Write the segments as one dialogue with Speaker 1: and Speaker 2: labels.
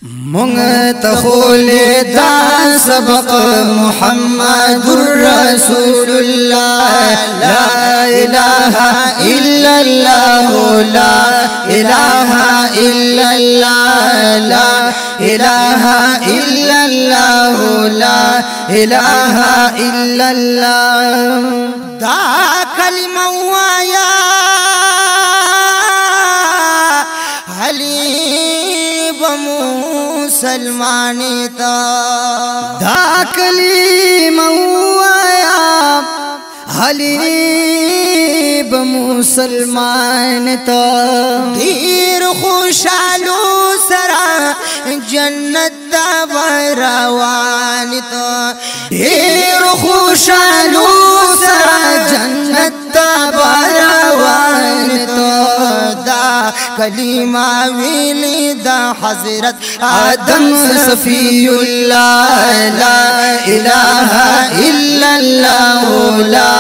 Speaker 1: मुंतखुल दा सबक मुहम्मदुर रसूलुल्लाह ला इलाहा इल्लल्लाह ला इलाहा इल्लल्लाह ला इलाहा इल्लल्लाह ला इलाहा इल्लल्लाह दा कलिमा वाया मुसलमानीता दाकली मऊया हलीब मुसलमानता धीर खुशालू सरा जन्नत बरवानता धीर खुशालू सरा जन्नत बरवानता कलीमा विली दा हजरत आदम सफीउल्लाह ला इलाहा इल्लल्लाह ला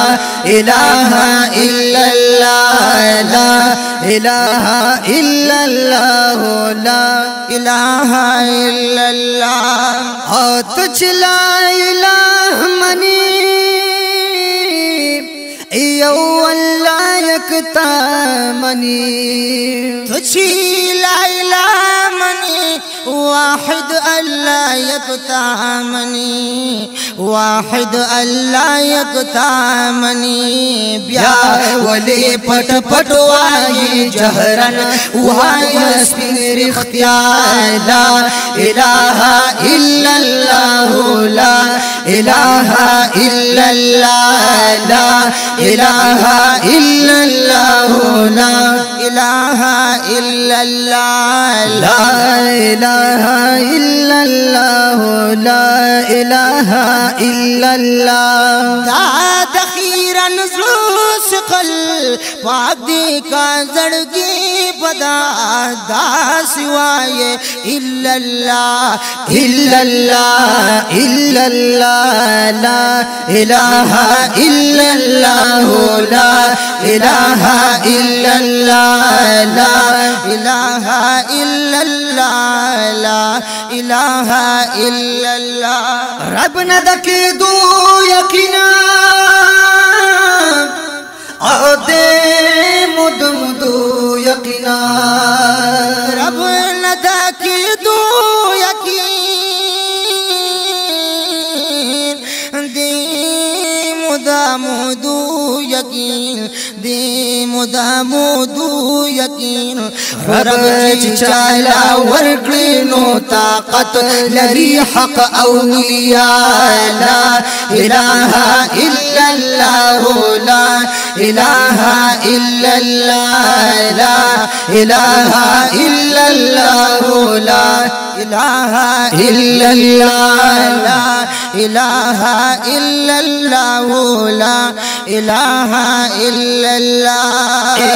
Speaker 1: इलाहा इल्लल्लाह ला इलाहा इल्लल्लाह ला इलाहा इल्लल्लाह तुझ ला इलाह मनी यो अल्लाह यकता मनी तुझी ला इलाह मनी वाहिद अल्लाह यकता मनी वाहिद अल्लाह यकता मनी ब्या वली पट पटवाई जहरन वायस्पिन इख्तियार ला इलाहा इल्लल्लाह ला इलाहा इल्लल्लाह ला इलाहा इल्लल्लाह ला इलाहा इल्लल्लाह ला इलाहा इल्लल्लाह ला इलाहा इल्लल्लाह दखीरन ज़ुल्क़ल पादी का जड़गी पदा दा सिवाय इल्लल्लाह इल्लल्लाह इल्लल्लाह ला इलाहा इल्लल्लाह ला इलाहा इल्लल्लाह ला इलाहा इल्लल्लाह ला इलाहा इल्लल्लाह रब न दकी दू यकीना आदे मुद मुदू यकीना रब न दकी दू यकीन दी मुदा मुदू यकीन दी मुदा मुदू यकीन रब चाला वर्कनो ताकत लरी हक औलिया ला इलाहा इल्लल्लाह ला इलाहा इल्लल्लाह ला इलाहा इल्लल्लाह ला इलाहा इल्लल्लाह ला इलाहा इल्लल्लाह ला इलाहा इल्लल्लाह